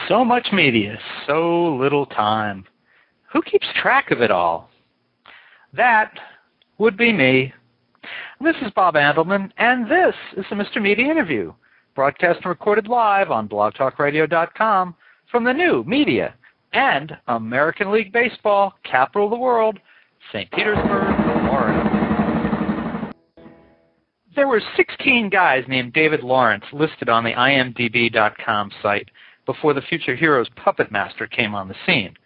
So much media, so little time. Who keeps track of it all? That would be me. This is Bob Andelman, and this is the Mr. Media Interview, broadcast and recorded live on blogtalkradio.com from the new media and American League Baseball capital of the world, St. Petersburg, Florida. There were 16 guys named David Lawrence listed on the IMDb.com site before the Future Heroes puppet master came on the scene,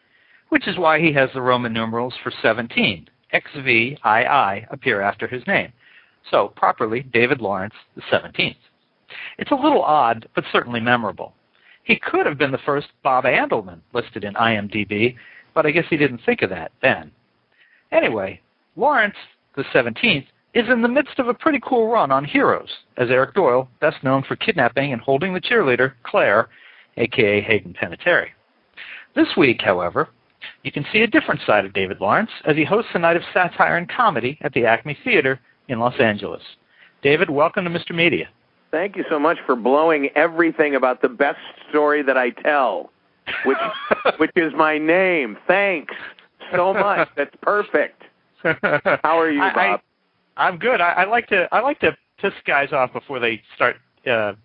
which is why he has the Roman numerals for 17, XVII, appear after his name. So, properly, David Lawrence the 17th. It's a little odd, but certainly memorable. He could have been the first Bob Andelman listed in IMDb, but I guess he didn't think of that then. Anyway, Lawrence the 17th is in the midst of a pretty cool run on Heroes, as Eric Doyle, best known for kidnapping and holding the cheerleader, Claire, a.k.a. Hayden Panettiere. This week, however, you can see a different side of David Lawrence as he hosts a night of satire and comedy at the Acme Theater in Los Angeles. David, welcome to Mr. Media. Thank you so much for blowing everything about the best story that I tell, which is my name. Thanks so much. That's perfect. How are you, Bob? I'm good. I like to piss guys off before they start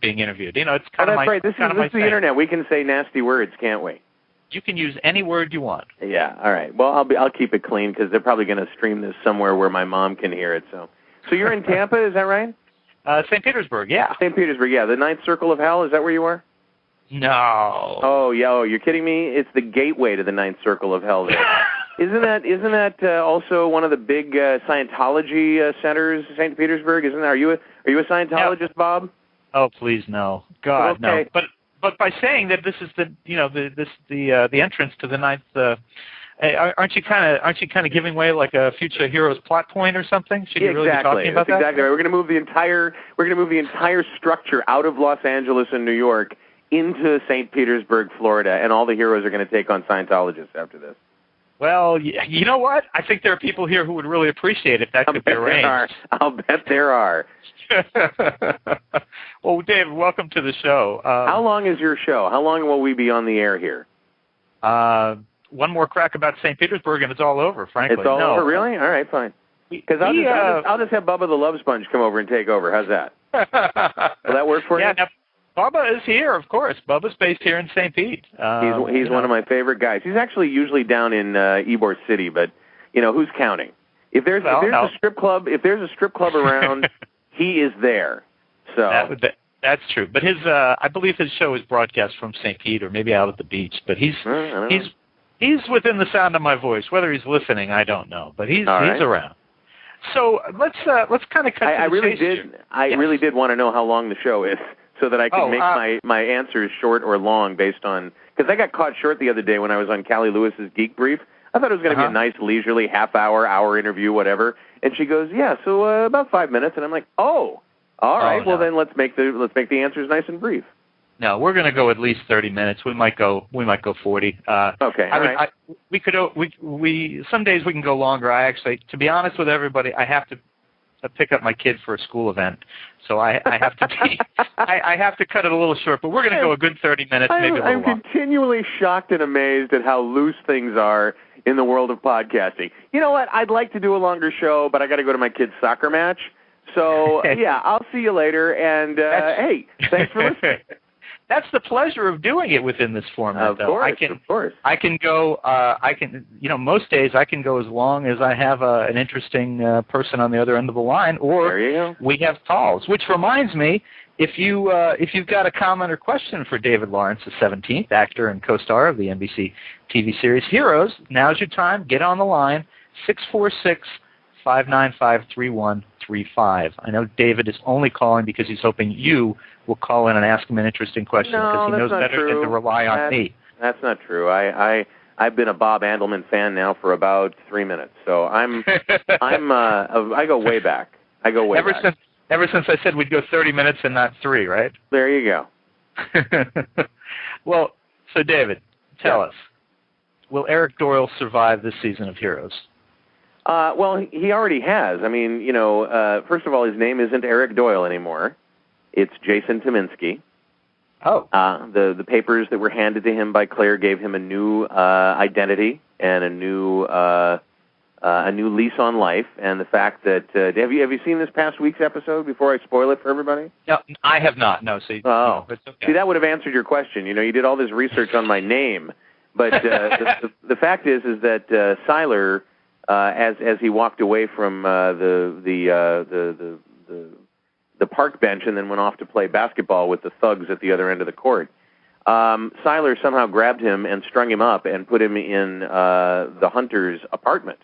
being interviewed. You know, it's kind of my right. This is the internet. We can say nasty words, can't we? You can use any word you want. Yeah. All right. Well, I'll keep it clean because they're probably going to stream this somewhere where my mom can hear it. So you're in Tampa, is that right? St. Petersburg, yeah. St. Petersburg, yeah. The Ninth Circle of Hell, is that where you are? No. Oh, yeah. Oh, you're kidding me? It's the gateway to the Ninth Circle of Hell there. Isn't that also one of the big Scientology centers, St. Petersburg? Isn't that? Are you a Scientologist, no. Bob? Oh, please no. God, okay. No. But by saying that this is the entrance to the ninth, aren't you kind of giving away like a Future Heroes plot point or something? Should you really be talking about that? Exactly right. We're going to move the entire structure out of Los Angeles and New York into St. Petersburg, Florida, and all the heroes are going to take on Scientologists after this. Well, you know what? I think there are people here who would really appreciate if that could be arranged. I'll bet there are. Well, Dave, welcome to the show. How long is your show? How long will we be on the air here? One more crack about St. Petersburg and it's all over, frankly. It's all over? Really? All right, fine. Because I'll just have Bubba the Love Sponge come over and take over. How's that? Will that work for you? Now, Bubba is here, of course. Bubba's based here in St. Pete. He's one of my favorite guys. He's actually usually down in Ybor City, but who's counting? If there's a strip club around, he is there. So that's true. But I believe his show is broadcast from St. Pete or maybe out at the beach. But he's within the sound of my voice. Whether he's listening, I don't know. But he's around. So let's kind of cut to the chase. I really did want to know how long the show is, so that I can make my answers short or long based on, because I got caught short the other day when I was on Callie Lewis's Geek Brief. I thought it was going to be a nice, leisurely hour interview, whatever. And she goes, yeah, so about 5 minutes. And I'm like, oh, all right. Well, then let's make the answers nice and brief. No, we're going to go at least 30 minutes. We might go 40. Okay. All right. Some days we can go longer. To be honest with everybody, I have to pick up my kid for a school event, so I have to I have to cut it a little short. But we're going to go a good 30 minutes, maybe a little longer. I'm continually shocked and amazed at how loose things are in the world of podcasting. You know what? I'd like to do a longer show, but I got to go to my kid's soccer match. So yeah, I'll see you later. And hey, thanks for listening. That's the pleasure of doing it within this format, though. Of course. I can go, most days I can go as long as I have an interesting person on the other end of the line, or we have calls. Which reminds me, if you've got a comment or question for David Lawrence, the 17th, actor and co-star of the NBC TV series Heroes, now's your time. Get on the line, 646-595-3135. I know David is only calling because he's hoping you will call in and ask him an interesting question because he knows better than to rely on me. That's not true. I've been a Bob Andelman fan now for about 3 minutes, so I go way back. Ever since I said we'd go 30 minutes and not 3, right? There you go. Well, so David, tell us, will Eric Doyle survive this season of Heroes? Well, he already has. I mean, first of all, his name isn't Eric Doyle anymore. It's Jason Tominski. Oh. The papers that were handed to him by Claire gave him a new identity and a new lease on life. And the fact that have you seen this past week's episode before I spoil it for everybody? No, I have not. No, see. Oh, it's okay. See, that would have answered your question. You did all this research on my name, but the fact is that Siler, as he walked away from the park bench and then went off to play basketball with the thugs at the other end of the court, Siler somehow grabbed him and strung him up and put him in the hunter's apartment.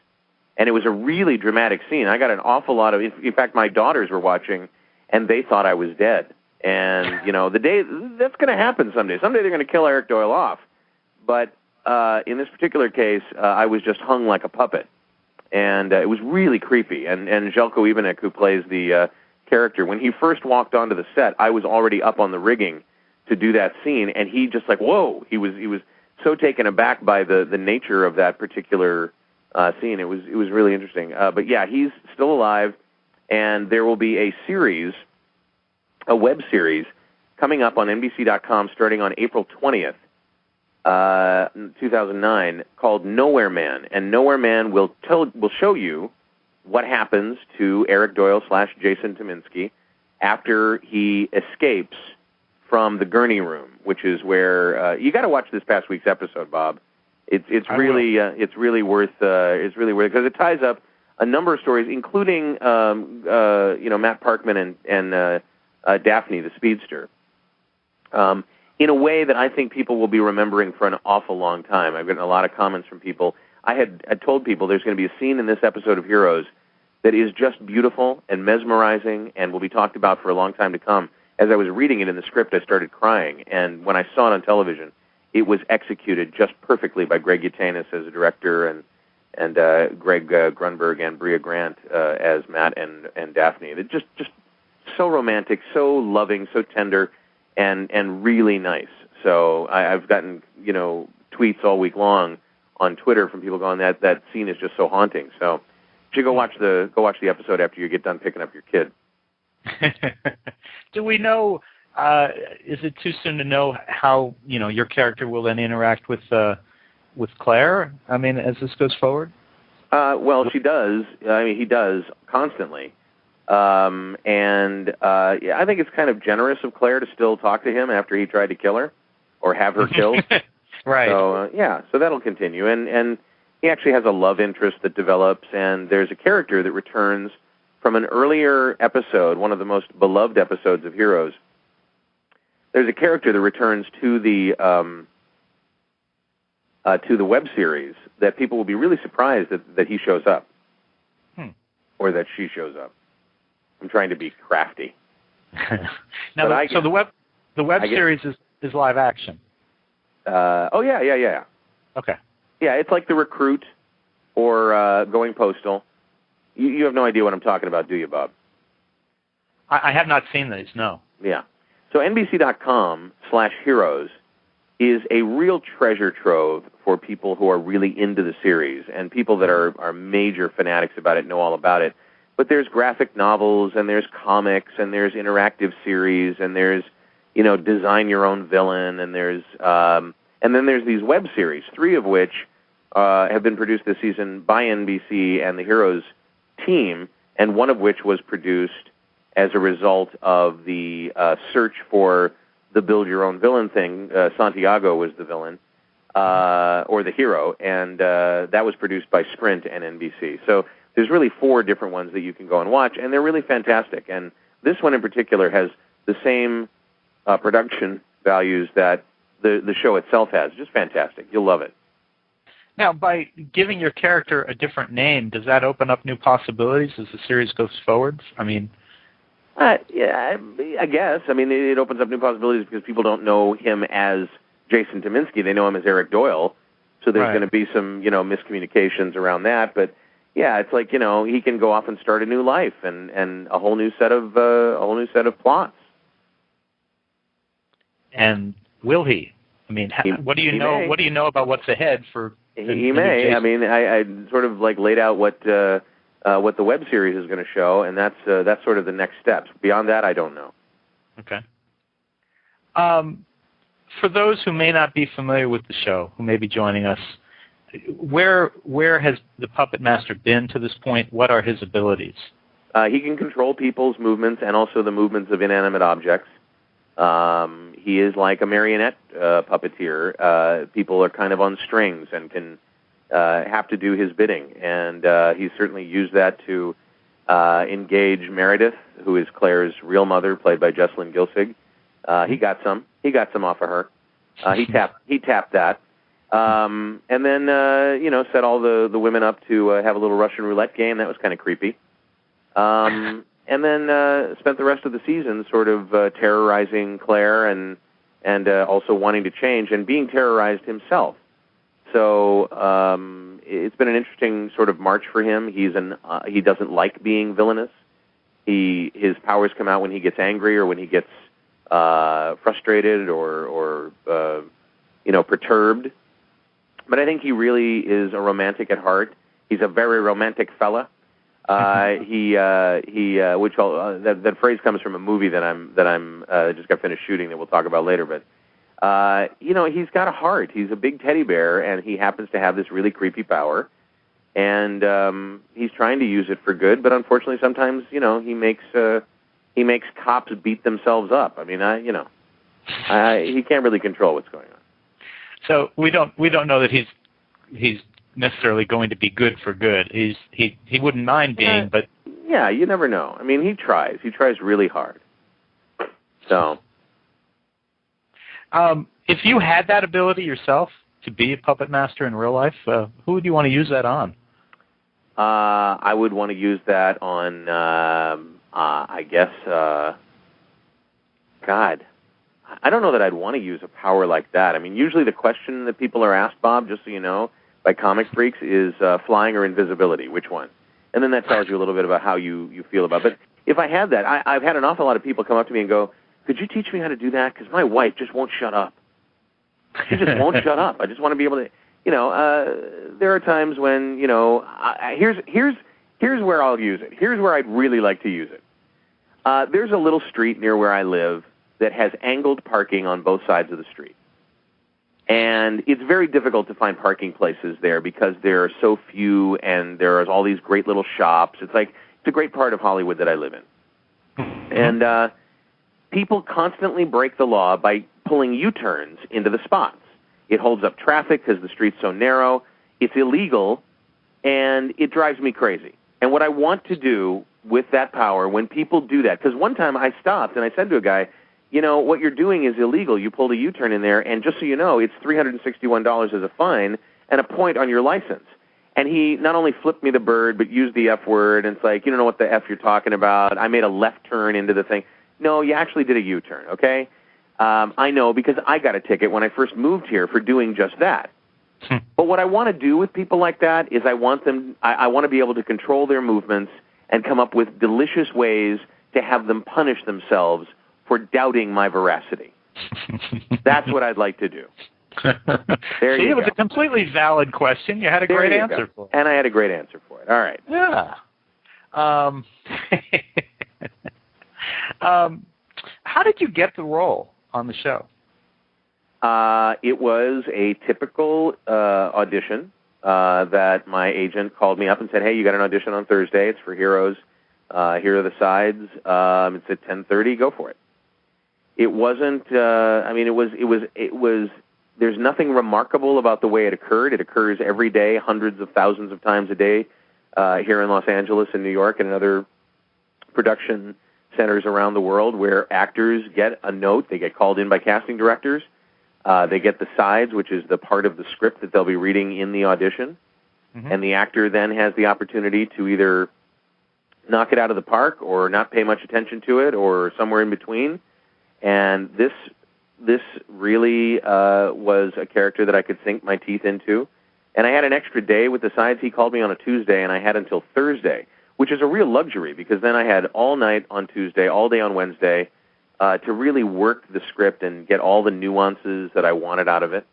And it was a really dramatic scene. I got an awful lot of, in fact, my daughters were watching, and they thought I was dead. And, the day, that's going to happen someday. Someday they're going to kill Eric Doyle off. But in this particular case, I was just hung like a puppet. And it was really creepy. And Željko Ivanek, who plays the character, when he first walked onto the set, I was already up on the rigging to do that scene, and he just like, whoa, he was so taken aback by the nature of that particular scene. It was really interesting. But yeah, he's still alive, and there will be a web series coming up on NBC.com starting on April 20th, 2009, called Nowhere Man. And Nowhere Man will show you what happens to Eric Doyle / Jason Tominski after he escapes from the gurney room, which is where you got to watch this past week's episode, Bob. It's really worth because it ties up a number of stories, including Matt Parkman and Daphne the speedster, in a way that I think people will be remembering for an awful long time. I've gotten a lot of comments from people. I had told people there's going to be a scene in this episode of Heroes that is just beautiful and mesmerizing and will be talked about for a long time to come. As I was reading it in the script, I started crying, and when I saw it on television, it was executed just perfectly by Greg Utanis as a director and Greg Grunberg and Bria Grant as Matt and Daphne. They're just so romantic, so loving, so tender, and really nice. So I've gotten tweets all week long on Twitter from people going that scene is just so haunting. So you should go watch the episode after you get done picking up your kid. Do we know? Is it too soon to know how your character will then interact with Claire? I mean, as this goes forward. Well, she does. I mean, he does constantly, and I think it's kind of generous of Claire to still talk to him after he tried to kill her or have her killed. Right. So so that'll continue, and he actually has a love interest that develops, and there's a character that returns from an earlier episode, one of the most beloved episodes of Heroes. There's a character that returns to the web series that people will be really surprised that he shows up, or that she shows up. I'm trying to be crafty. Now, the web series is live action. Yeah. Okay. Yeah, it's like The Recruit or Going Postal. You have no idea what I'm talking about, do you, Bob? I have not seen these, no. Yeah. So NBC.com/Heroes is a real treasure trove for people who are really into the series, and people that are major fanatics about it know all about it. But there's graphic novels, and there's comics, and there's interactive series, and there's design your own villain, and then there's these web series, 3 of which have been produced this season by NBC and the Heroes team, and one of which was produced as a result of the search for the build your own villain thing. Santiago was the villain, or the hero, and that was produced by Sprint and NBC. So there's really 4 different ones that you can go and watch, and they're really fantastic. And this one in particular has the same production values that the show itself has. Just fantastic. You'll love it. Now, by giving your character a different name, does that open up new possibilities as the series goes forward? I mean... yeah, I guess. I mean, it opens up new possibilities because people don't know him as Jason Tominski. They know him as Eric Doyle. So there's going to be some, miscommunications around that. But yeah, it's like, he can go off and start a new life and a whole new set of plots. And will he? I mean, what do you know? What do you know about what's ahead for? He may. I mean, I sort of laid out what the web series is going to show, and that's sort of the next steps. Beyond that, I don't know. Okay. for those who may not be familiar with the show, who may be joining us, where has the Puppet Master been to this point? What are his abilities? He can control people's movements and also the movements of inanimate objects. He is like a marionette puppeteer. People are kind of on strings and can have to do his bidding. And he's certainly used that to engage Meredith, who is Claire's real mother, played by Jessalyn Gilsig. He got some off of her. He tapped that. And then, set all the women up to have a little Russian roulette game. That was kind of creepy. And then spent the rest of the season sort of terrorizing Claire and also wanting to change and being terrorized himself. So it's been an interesting sort of march for him. He doesn't like being villainous. His powers come out when he gets angry or when he gets frustrated or perturbed. But I think he really is a romantic at heart. He's a very romantic fella. That phrase comes from a movie that I'm just got finished shooting that we'll talk about later. But he's got a heart. He's a big teddy bear, and he happens to have this really creepy power. And he's trying to use it for good, but unfortunately, sometimes he makes cops beat themselves up. I mean, he can't really control what's going on. So we don't know that he's necessarily going to be good for good. He wouldn't mind being, but yeah, you never know. I mean, he tries really hard. So if you had that ability yourself to be a puppet master in real life, who would you want to use that on? I would want to use that on I guess God, I don't know that I'd want to use a power like that. I mean, usually the question that people are asked, Bob, just so you know, by comic freaks, is flying or invisibility, which one? And then that tells you a little bit about how you feel about it. But if I had that, I've had an awful lot of people come up to me and go, could you teach me how to do that? Because my wife just won't shut up. She just won't shut up. I just want to be able to, there are times when, here's where I'll use it. Here's where I'd really like to use it. There's a little street near where I live that has angled parking on both sides of the street. And it's very difficult to find parking places there because there are so few and there's all these great little shops. It's a great part of Hollywood that I live in. And people constantly break the law by pulling U-turns into the spots. It holds up traffic because the street's so narrow. It's illegal, and it drives me crazy. And what I want to do with that power, when people do that, because one time I stopped and I said to a guy, what you're doing is illegal. You pulled a U-turn in there, and just so you know, it's $361 as a fine and a point on your license. And he not only flipped me the bird, but used the F word, and it's like, you don't know what the F you're talking about. I made a left turn into the thing. No, you actually did a U-turn, okay? I know because I got a ticket when I first moved here for doing just that. But what I want to do with people like that is I want to be able to control their movements and come up with delicious ways to have them punish themselves for doubting my veracity. That's what I'd like to do. There you go. It was a completely valid question. You had a great answer for it. And I had a great answer for it. All right. Yeah. How did you get the role on the show? It was a typical audition that my agent called me up and said, hey, you got an audition on Thursday. It's for Heroes. Here are the sides. It's at 10:30. Go for it. It wasn't, it was, there's nothing remarkable about the way it occurred. It occurs every day, hundreds of thousands of times a day here in Los Angeles and New York and in other production centers around the world where actors get a note. They get called in by casting directors. They get the sides, which is the part of the script that they'll be reading in the audition. Mm-hmm. And the actor then has the opportunity to either knock it out of the park or not pay much attention to it or somewhere in between. And this really was a character that I could sink my teeth into. And I had an extra day with the sides. He called me on a Tuesday, and I had until Thursday, which is a real luxury because then I had all night on Tuesday, all day on Wednesday, to really work the script and get all the nuances that I wanted out of it.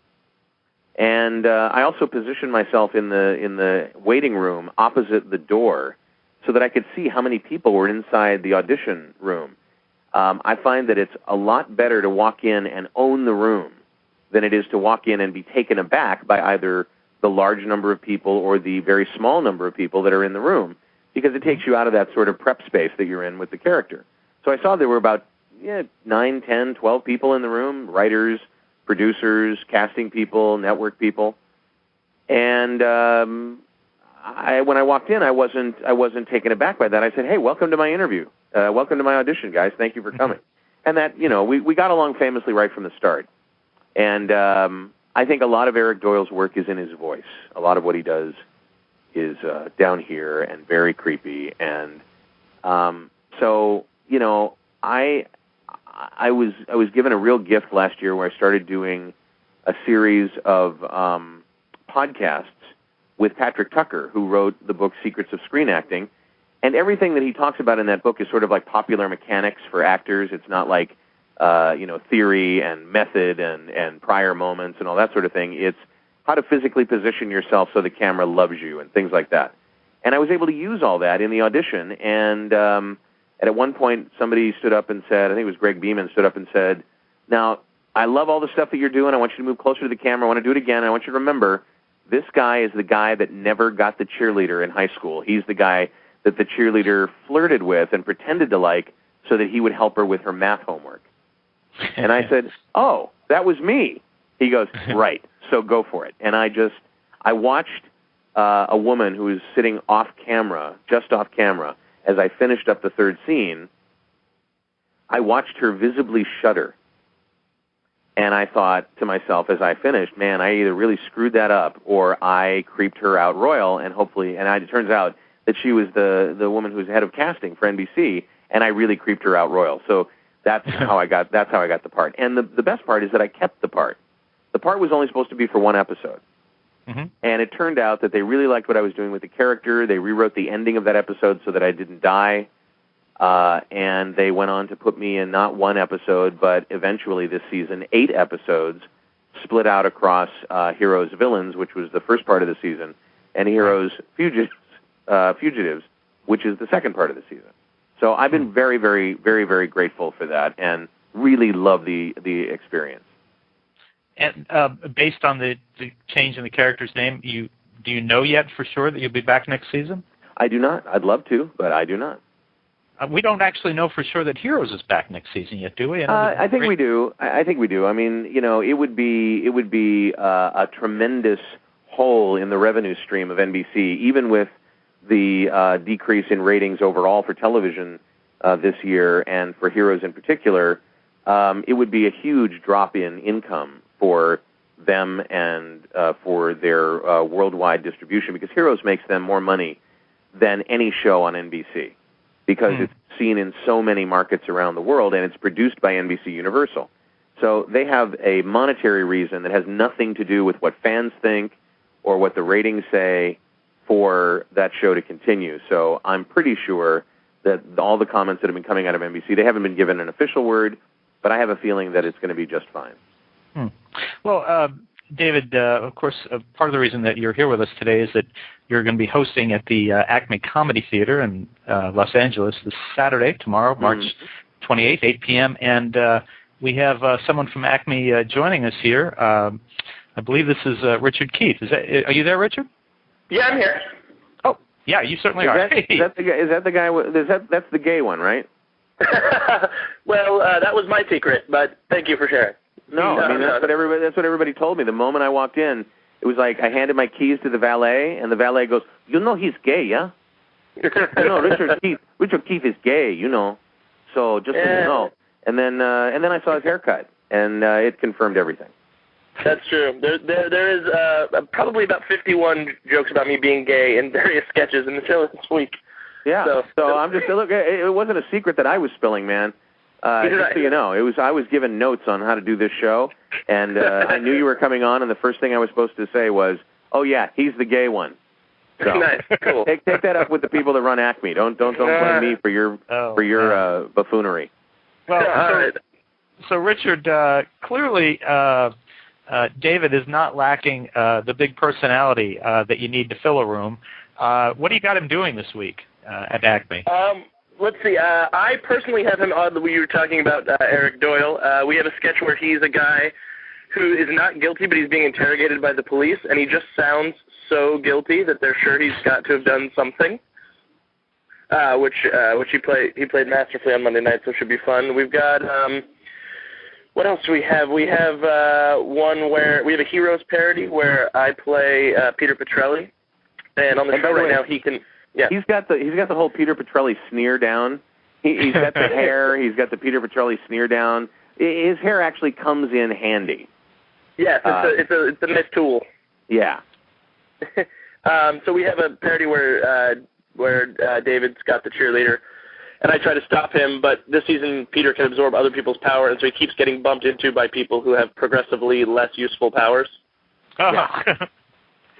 And I also positioned myself in the waiting room opposite the door so that I could see how many people were inside the audition room. I find that it's a lot better to walk in and own the room than it is to walk in and be taken aback by either the large number of people or the very small number of people that are in the room, because it takes you out of that sort of prep space that you're in with the character. So I saw there were about 9, 10, 12 people in the room, writers, producers, casting people, network people. And when I walked in, I wasn't taken aback by that. I said, "Hey, welcome to my interview. Welcome to my audition, guys. Thank you for coming." And that, we got along famously right from the start. And I think a lot of Eric Doyle's work is in his voice. A lot of what he does is down here and very creepy. And so, I was given a real gift last year where I started doing a series of podcasts with Patrick Tucker, who wrote the book Secrets of Screen Acting. And everything that he talks about in that book is sort of like popular mechanics for actors. It's not like, theory and method and prior moments and all that sort of thing. It's how to physically position yourself so the camera loves you and things like that. And I was able to use all that in the audition. And at one point, somebody stood up and said, I think it was Greg Beeman, stood up and said, "Now, I love all the stuff that you're doing. I want you to move closer to the camera. I want to do it again. I want you to remember, this guy is the guy that never got the cheerleader in high school. He's the guy that the cheerleader flirted with and pretended to like so that he would help her with her math homework." And I said, "Oh, that was me." He goes, "Right, so go for it." And I watched a woman who was sitting off camera, just off camera, as I finished up the third scene. I watched her visibly shudder. And I thought to myself as I finished, man, I either really screwed that up or I creeped her out royal, and it turns out that she was the woman who was head of casting for NBC, and I really creeped her out royal. So that's how I got the part. And the best part is that I kept the part. The part was only supposed to be for one episode. Mm-hmm. And it turned out that they really liked what I was doing with the character. They rewrote the ending of that episode so that I didn't die. And they went on to put me in not one episode, but eventually this season, 8 episodes split out across Heroes Villains, which was the first part of the season, and Heroes Fugitives, which is the second part of the season. So I've been very, very, very, very grateful for that and really love the experience. And based on the change in the character's name, do you know yet for sure that you'll be back next season? I do not. I'd love to, but I do not. We don't actually know for sure that Heroes is back next season yet, do we? I think we do. I think we do. I mean, it would be a tremendous hole in the revenue stream of NBC, even with the decrease in ratings overall for television this year, and for Heroes in particular. It would be a huge drop in income for them and for their worldwide distribution, because Heroes makes them more money than any show on NBC, because it's seen in so many markets around the world, and it's produced by NBC Universal. So they have a monetary reason that has nothing to do with what fans think or what the ratings say for that show to continue. So I'm pretty sure that all the comments that have been coming out of NBC, they haven't been given an official word, but I have a feeling that it's going to be just fine. Well, David, of course, part of the reason that you're here with us today is that you're going to be hosting at the Acme Comedy Theater in Los Angeles this Saturday, tomorrow, March 28th, 8 p.m., and we have someone from Acme joining us here. I believe this is Richard Keith. Are you there, Richard? Yeah, I'm here. Oh, yeah, you certainly are. Is that the guy? That's the gay one, right? Well, that was my secret, but thank you for sharing. No, I mean that's what everybody told me. The moment I walked in, it was like I handed my keys to the valet, and the valet goes, "He's gay, yeah? Richard Keith is gay, So just so you know." And then I saw his haircut, and it confirmed everything. That's true. There is probably about 51 jokes about me being gay in various sketches in the show this week. Yeah. So I'm just look. It wasn't a secret that I was spilling, man. Just so you know, I was given notes on how to do this show, and I knew you were coming on, and the first thing I was supposed to say was, "Oh yeah, he's the gay one." So nice, cool. Take that up with the people that run Acme. Don't blame me for your buffoonery. Well, so Richard, clearly David is not lacking the big personality that you need to fill a room. What do you got him doing this week at Acme? Let's see. I personally have him on. We were talking about Eric Doyle. We have a sketch where he's a guy who is not guilty, but he's being interrogated by the police, and he just sounds so guilty that they're sure he's got to have done something. Which he played masterfully on Monday night, so it should be fun. We've got what else do we have? We have one where we have a Heroes parody where I play Peter Petrelli, and on the show right now he can. Yeah. He's got the whole Peter Petrelli sneer down. He's got the hair. He's got the Peter Petrelli sneer down. His hair actually comes in handy. Yes, it's a nice tool. Yeah. So we have a parody where David's got the cheerleader, and I try to stop him, but this season Peter can absorb other people's power, and so he keeps getting bumped into by people who have progressively less useful powers. Oh. Yeah.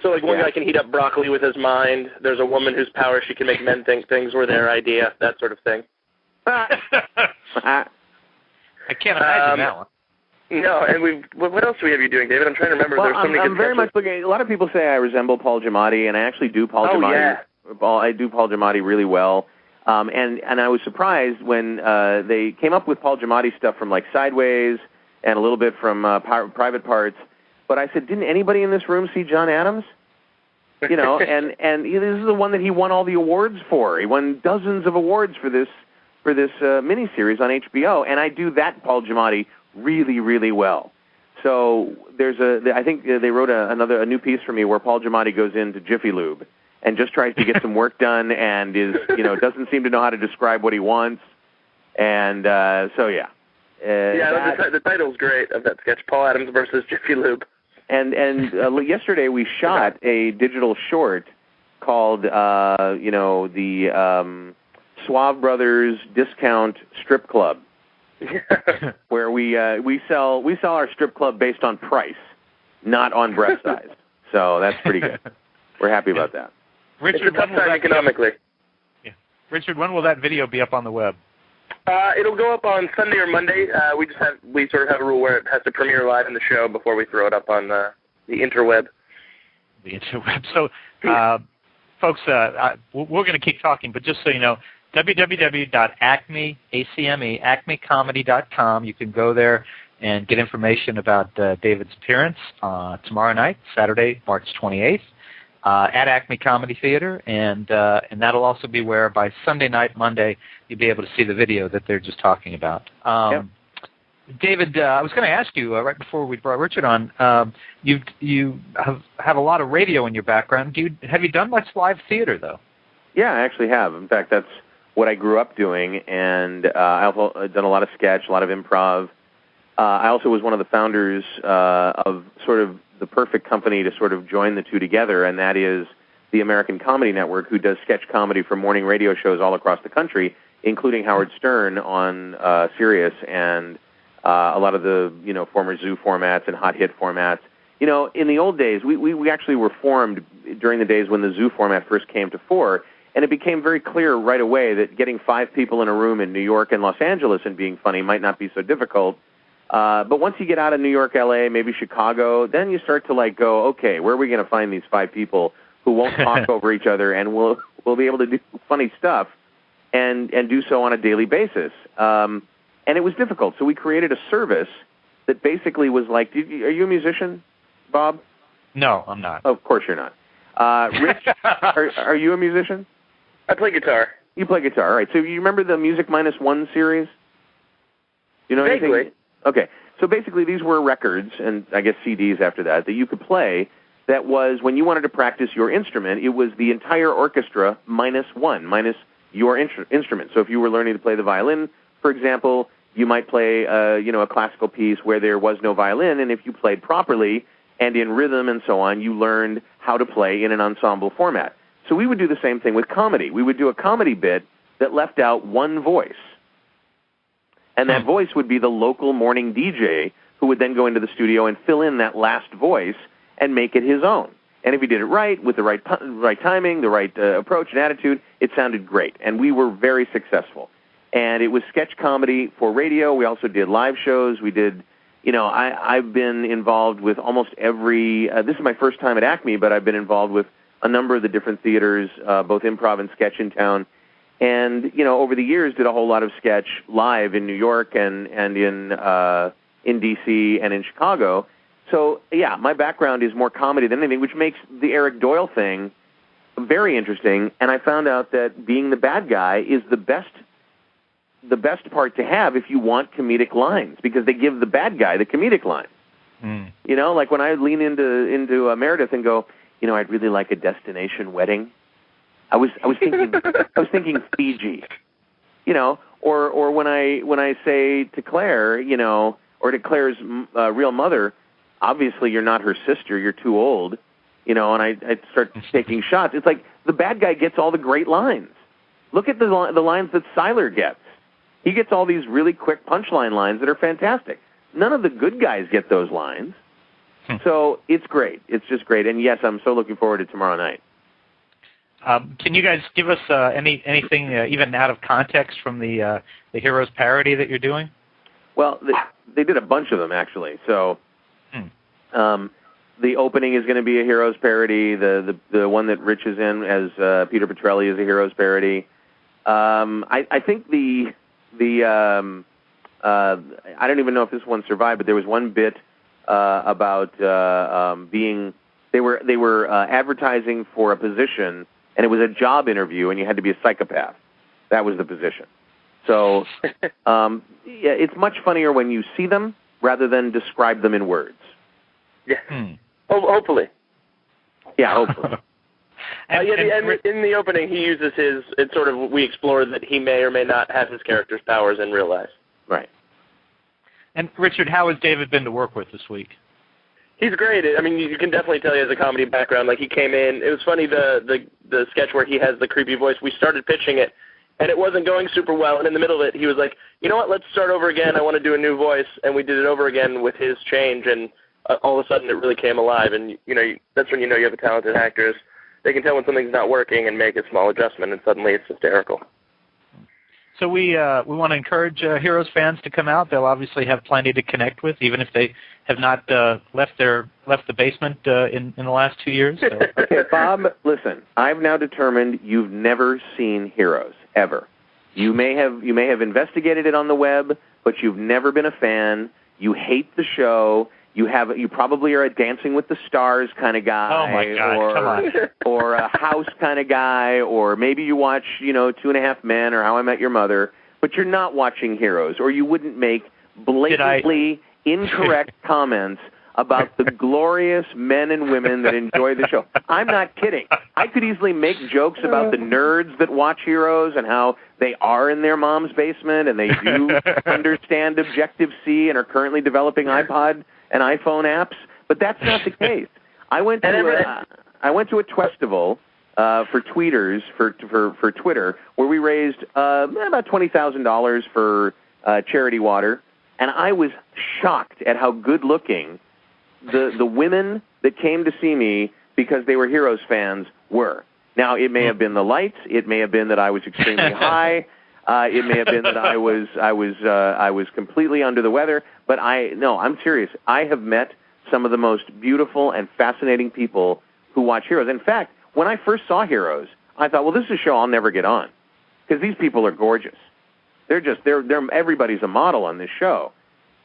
So like one guy can heat up broccoli with his mind. There's a woman whose power she can make men think things were their idea, that sort of thing. I can't imagine that one. No, and what else do we have you doing, David? I'm trying to remember. Well, There's so many I'm very much looking. A lot of people say I resemble Paul Giamatti, and I actually do Paul Giamatti. Yeah. I do Paul Giamatti really well. And I was surprised when they came up with Paul Giamatti stuff from like Sideways and a little bit from Private Parts. But I said, didn't anybody in this room see John Adams? You know, and this is the one that he won all the awards for. He won dozens of awards for this miniseries on HBO, and I do that Paul Giamatti really, really well. So I think they wrote a new piece for me where Paul Giamatti goes into Jiffy Lube and just tries to get some work done, and doesn't seem to know how to describe what he wants, and so yeah. The title's great of that sketch, Paul Adams versus Jiffy Lube. And yesterday we shot a digital short called the Suave Brothers Discount Strip Club, where we sell our strip club based on price, not on breast size. So that's pretty good. We're happy about that. Richard, it's a tough time economically. Richard, when will that video be up on the web? It'll go up on Sunday or Monday. We sort of have a rule where it has to premiere live in the show before we throw it up on the interweb. The interweb. So, folks, we're going to keep talking, but just so you know, www.acmecomedy.com. You can go there and get information about David's appearance tomorrow night, Saturday, March 28th. At Acme Comedy Theater, and that'll also be where by Sunday night, Monday, you'll be able to see the video that they're just talking about. Yep. David, I was going to ask you right before we brought Richard on. You have a lot of radio in your background. Have you done much live theater though? Yeah, I actually have. In fact, that's what I grew up doing, and I've done a lot of sketch, a lot of improv. I also was one of the founders of sort of the perfect company to sort of join the two together, and that is the American Comedy Network, who does sketch comedy for morning radio shows all across the country, including Howard Stern on Sirius and a lot of the former Zoo formats and hot hit formats. In the old days, we actually were formed during the days when the Zoo format first came to fore, and it became very clear right away that getting 5 people in a room in New York and Los Angeles and being funny might not be so difficult. But once you get out of New York, L.A., maybe Chicago, then you start to go, okay, where are we going to find these 5 people who won't talk over each other and will be able to do funny stuff and do so on a daily basis? And it was difficult. So we created a service that basically was like, are you a musician, Bob? No, I'm not. Oh, of course you're not. Rich, are you a musician? I play guitar. You play guitar, all right. So you remember the Music Minus One series? You know anything? Vaguely. Okay, so basically these were records, and I guess CDs after that you could play that was, when you wanted to practice your instrument, it was the entire orchestra minus your instrument. So if you were learning to play the violin, for example, you might play a classical piece where there was no violin, and if you played properly and in rhythm and so on, you learned how to play in an ensemble format. So we would do the same thing with comedy. We would do a comedy bit that left out one voice. And that voice would be the local morning DJ who would then go into the studio and fill in that last voice and make it his own. And if he did it right, with the right timing, the right approach and attitude, it sounded great. And we were very successful. And it was sketch comedy for radio. We also did live shows. We did, I've been involved with almost every, this is my first time at Acme, but I've been involved with a number of the different theaters, both improv and sketch in town. And, over the years, did a whole lot of sketch live in New York and in D.C. and in Chicago. So, yeah, my background is more comedy than anything, which makes the Eric Doyle thing very interesting. And I found out that being the bad guy is the best part to have if you want comedic lines, because they give the bad guy the comedic line. You know, like when I lean into Meredith and go, you know, I'd really like a destination wedding. I was thinking Fiji. You know, or when I say to Claire, you know, or to Claire's real mother, obviously you're not her sister, you're too old, you know, and I start taking shots. It's like the bad guy gets all the great lines. Look at the lines that Seiler gets. He gets all these really quick punchline lines that are fantastic. None of the good guys get those lines. So it's great. It's just great. And yes, I'm so looking forward to tomorrow night. Can you guys give us anything even out of context from the Heroes parody that you're doing? Well, they did a bunch of them, actually. So the opening is going to be a Heroes parody. The one that Rich is in as Peter Petrelli is a Heroes parody. I think I don't even know if this one survived, but there was one bit about they were advertising for a position, and it was a job interview, and you had to be a psychopath. That was the position. So yeah, it's much funnier when you see them rather than describe them in words. Yeah. Hopefully. Yeah, hopefully. And in the opening, he uses we explore that he may or may not have his character's powers in real life. Right. And Richard, how has David been to work with this week? He's great. I mean, you can definitely tell he has a comedy background. Like, he came in, it was funny, the sketch where he has the creepy voice, we started pitching it, and it wasn't going super well, and in the middle of it, he was like, you know what, let's start over again, I want to do a new voice, and we did it over again with his change, and all of a sudden it really came alive, and, you know, that's when you know you have a talented actor. They can tell when something's not working and make a small adjustment, and suddenly it's hysterical. So we want to encourage Heroes fans to come out. They'll obviously have plenty to connect with, even if they have not left the basement in the last 2 years. So. Okay, Bob, listen. I've now determined you've never seen Heroes ever. You may have investigated it on the web, but you've never been a fan. You hate the show. You probably are a Dancing with the Stars kind of guy, oh my God, come on. or a House kind of guy, or maybe you watch, you know, 2.5 Men or How I Met Your Mother, but you're not watching Heroes, or you wouldn't make blatantly incorrect comments about the glorious men and women that enjoy the show. I'm not kidding. I could easily make jokes about the nerds that watch Heroes and how they are in their mom's basement and they do understand Objective-C and are currently developing iPod and iPhone apps, but that's not the case. I went to a Twestival for tweeters for Twitter, where we raised about $20,000 for charity water, and I was shocked at how good looking the women that came to see me because they were Heroes fans were. Now, it may have been the lights, it may have been that I was extremely high. It may have been that I was completely under the weather, but I'm serious. I have met some of the most beautiful and fascinating people who watch Heroes. In fact, when I first saw Heroes, I thought, well, this is a show I'll never get on because these people are gorgeous. They're everybody's a model on this show.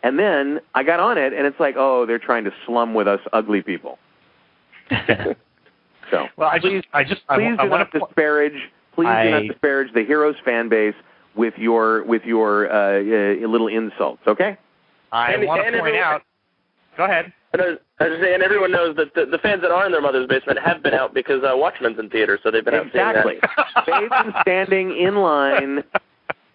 And then I got on it, and it's like, oh, they're trying to slum with us ugly people. So, well, please do not disparage the Heroes fan base with your little insults, okay? I want to point out. Go ahead. I was saying, everyone knows that the fans that are in their mother's basement have been out because Watchmen's in theater, so they've been out seeing that. Exactly. They've been standing in line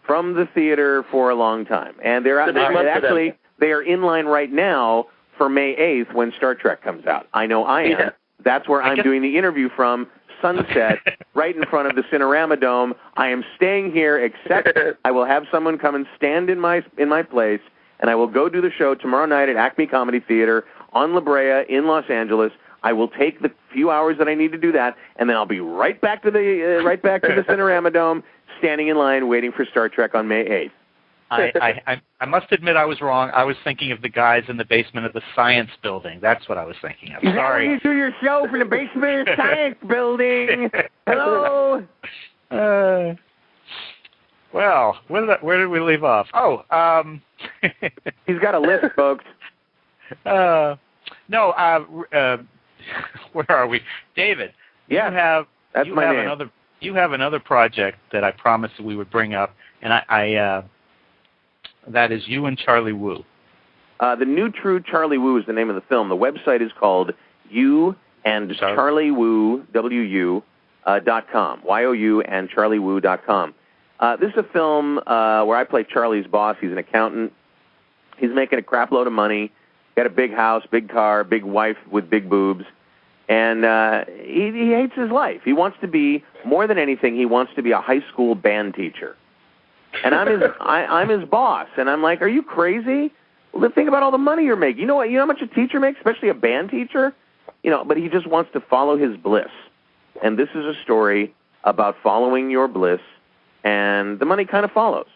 from the theater for a long time, and they are in line right now for May 8th when Star Trek comes out. I know I am. Yeah. That's where I'm doing the interview from, Sunset, right in front of the Cinerama Dome. I am staying here, except I will have someone come and stand in my place, and I will go do the show tomorrow night at Acme Comedy Theater on La Brea in Los Angeles. I will take the few hours that I need to do that, and then I'll be right back to the Cinerama Dome, standing in line waiting for Star Trek on May 8th. I must admit I was wrong. I was thinking of the guys in the basement of the Science Building. That's what I was thinking of. Sorry. You do your show from the basement of the Science Building. Hello. Well, where did we leave off? Oh, he's got a list, folks. No, where are we? David, yeah, you have another project that I promised we would bring up, and that is You and Charlie Wu. The New True Charlie Wu is the name of the film. The website is called You and Charlie Wu, .com, YOU and CharlieWu.com. This is a film where I play Charlie's boss. He's an accountant. He's making a crap load of money, got a big house, big car, big wife with big boobs, and he hates his life. He wants to be, more than anything, he wants to be a high school band teacher. And I'm his boss, and I'm like, are you crazy? Well, think about all the money you're making. You know how much a teacher makes, especially a band teacher? But he just wants to follow his bliss. And this is a story about following your bliss, and the money kind of follows.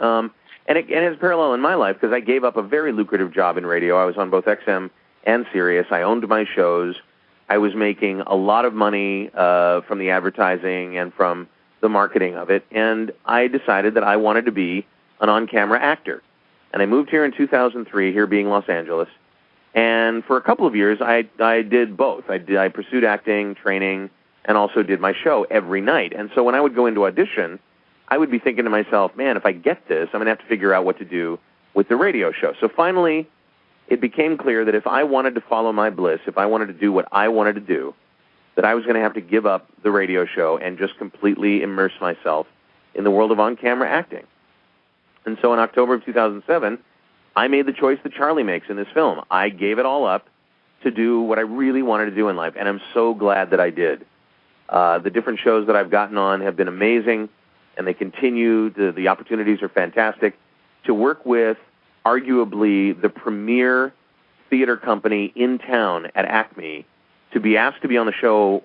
And it has parallel in my life because I gave up a very lucrative job in radio. I was on both XM and Sirius. I owned my shows. I was making a lot of money from the advertising and from the marketing of it, and I decided that I wanted to be an on-camera actor. And I moved here in 2003, here being Los Angeles, and for a couple of years I did both. I pursued acting, training, and also did my show every night. And so when I would go into audition, I would be thinking to myself, man, if I get this, I'm going to have to figure out what to do with the radio show. So finally, it became clear that if I wanted to follow my bliss, if I wanted to do what I wanted to do, that I was going to have to give up the radio show and just completely immerse myself in the world of on-camera acting. And so in October of 2007, I made the choice that Charlie makes in this film. I gave it all up to do what I really wanted to do in life, and I'm so glad that I did. The different shows that I've gotten on have been amazing, and they continue. The opportunities are fantastic. To work with arguably the premier theater company in town at Acme, to be asked to be on the show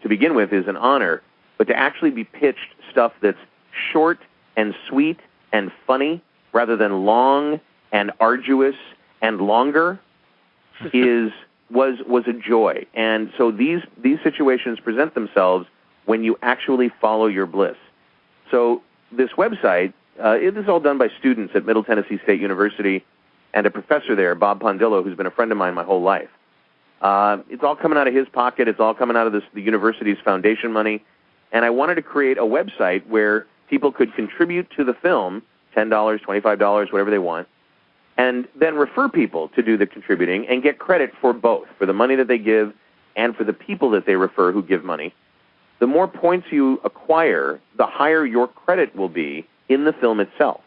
to begin with is an honor, but to actually be pitched stuff that's short and sweet and funny rather than long and arduous and longer was a joy. And so these situations present themselves when you actually follow your bliss. So this website, it is all done by students at Middle Tennessee State University and a professor there, Bob Pondillo, who's been a friend of mine my whole life. It's all coming out of his pocket. It's all coming out of the university's foundation money. And I wanted to create a website where people could contribute to the film, $10, $25, whatever they want, and then refer people to do the contributing and get credit for both, for the money that they give and for the people that they refer who give money. The more points you acquire, the higher your credit will be in the film itself.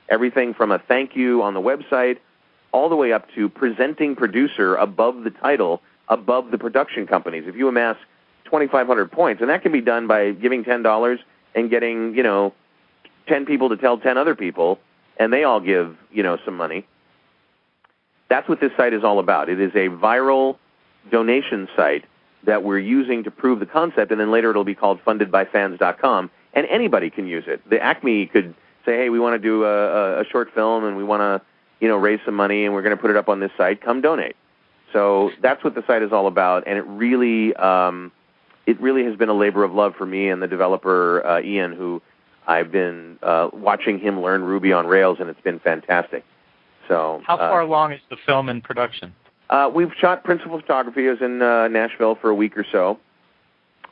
Everything from a thank you on the website all the way up to presenting producer above the title, above the production companies. If you amass 2,500 points, and that can be done by giving $10 and getting, 10 people to tell 10 other people, and they all give, some money. That's what this site is all about. It is a viral donation site that we're using to prove the concept, and then later it'll be called fundedbyfans.com, and anybody can use it. The Acme could say, hey, we want to do a short film, and we want to, raise some money, and we're going to put it up on this site. Come donate. So that's what the site is all about, and it really has been a labor of love for me and the developer, Ian, who I've been watching him learn Ruby on Rails, and it's been fantastic. So, how far along is the film in production? We've shot principal photography. I was in Nashville for a week or so,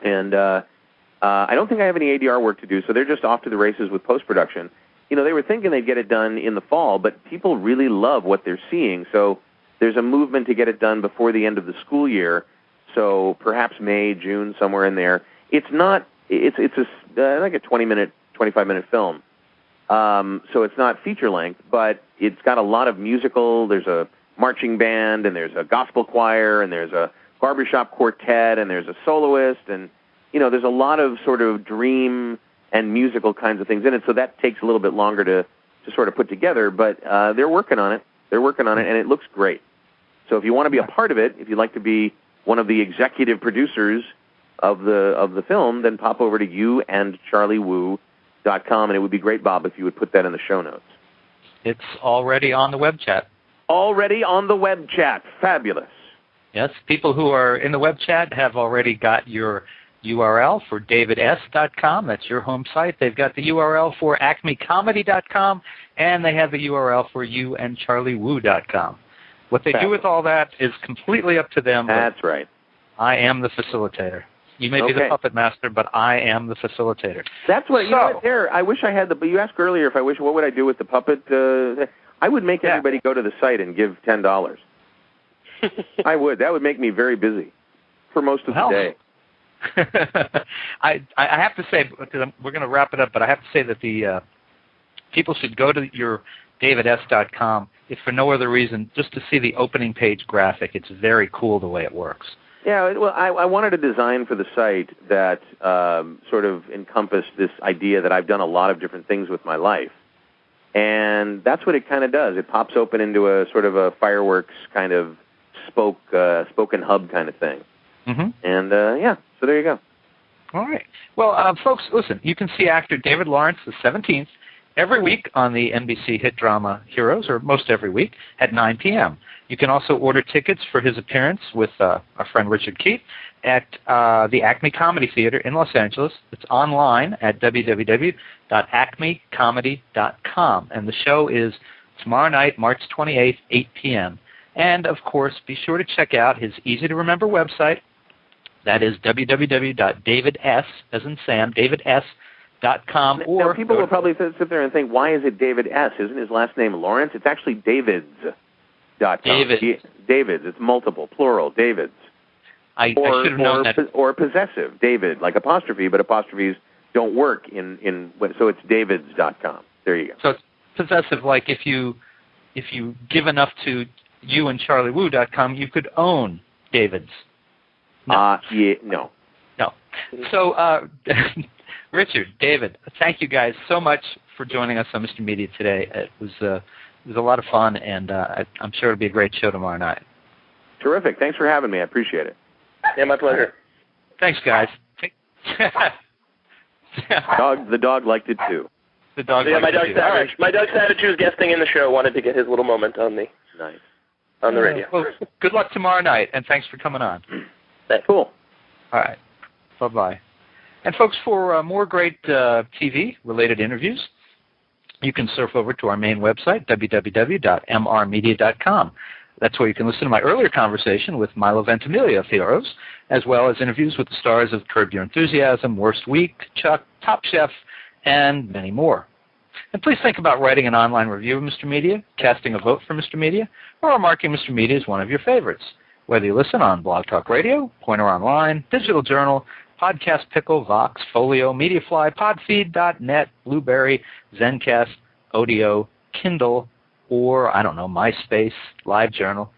and I don't think I have any ADR work to do, so they're just off to the races with post-production. They were thinking they'd get it done in the fall, but people really love what they're seeing, so there's a movement to get it done before the end of the school year, so perhaps May, June, somewhere in there. It's like a 20-minute, 25-minute film. So it's not feature length, but it's got a lot of musical. There's a marching band, and there's a gospel choir, and there's a barbershop quartet, and there's a soloist, and, there's a lot of sort of dream and musical kinds of things in it. So that takes a little bit longer to sort of put together, but they're working on it. And it looks great. So if you want to be a part of it, if you'd like to be one of the executive producers of the film, then pop over to youandcharliewu.com, and it would be great, Bob, if you would put that in the show notes. It's already on the web chat. Already on the web chat. Fabulous. Yes, people who are in the web chat have already got your URL for davids.com. That's your home site. They've got the URL for acmecomedy.com, and they have the URL for youandcharliewu.com. What they do with all that is completely up to them. That's right. I am the facilitator. You may be the puppet master, but I am the facilitator. That's what, you know what, there, I wish I had but you asked earlier what would I do with the puppet? I would make everybody go to the site and give $10. I would. That would make me very busy for most of the day. I have to say, because we're going to wrap it up, but I have to say that the people should go to your davids.com, if for no other reason, just to see the opening page graphic. It's very cool the way it works. Yeah, well, I wanted a design for the site that sort of encompassed this idea that I've done a lot of different things with my life. And that's what it kind of does. It pops open into a sort of a fireworks kind of spoken hub kind of thing. Mm-hmm. And, so there you go. All right. Well, folks, listen, you can see actor David Lawrence the 17th every week on the NBC hit drama Heroes, or most every week, at 9 p.m. You can also order tickets for his appearance with our friend Richard Keith at the Acme Comedy Theater in Los Angeles. It's online at www.acmecomedy.com. And the show is tomorrow night, March 28th, 8 p.m. And, of course, be sure to check out his easy-to-remember website. That is www.davids, as in Sam, davids.com. Or people will probably sit there and think, why is it David S? Isn't his last name Lawrence? It's actually Davids.com. Davids. It's multiple, plural, Davids. I should have known that. Or possessive, David, like apostrophe, but apostrophes don't work so it's Davids.com. There you go. So it's possessive, like if you give enough to youandcharliewoo.com, you could own Davids. No. No. So, Richard, David, thank you guys so much for joining us on Mr. Media today. It was a lot of fun, and I'm sure it'll be a great show tomorrow night. Terrific. Thanks for having me. I appreciate it. Yeah, my pleasure. Thanks, guys. The dog liked it too. The dog. Yeah, my dog Savage. My dog Savage, who's guesting in the show, wanted to get his little moment on the radio. Well, good luck tomorrow night, and thanks for coming on. Cool. All right. Bye-bye. And, folks, for more great TV-related interviews, you can surf over to our main website, www.mrmedia.com. That's where you can listen to my earlier conversation with Milo Ventimiglia of Heroes, as well as interviews with the stars of Curb Your Enthusiasm, Worst Week, Chuck, Top Chef, and many more. And please think about writing an online review of Mr. Media, casting a vote for Mr. Media, or marking Mr. Media as one of your favorites. Whether you listen on Blog Talk Radio, Pointer Online, Digital Journal, Podcast Pickle, Vox, Folio, Mediafly, Podfeed.net, Blueberry, Zencast, Odeo, Kindle, or, I don't know, MySpace, LiveJournal.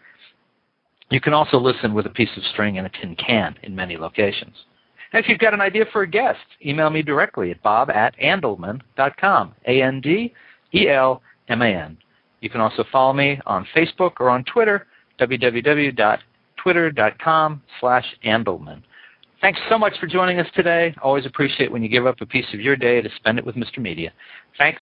You can also listen with a piece of string and a tin can in many locations. And if you've got an idea for a guest, email me directly at bob@andelman.com, ANDELMAN. You can also follow me on Facebook or on Twitter, www.twitter.com/Andelman. Thanks so much for joining us today. Always appreciate when you give up a piece of your day to spend it with Mr. Media. Thanks.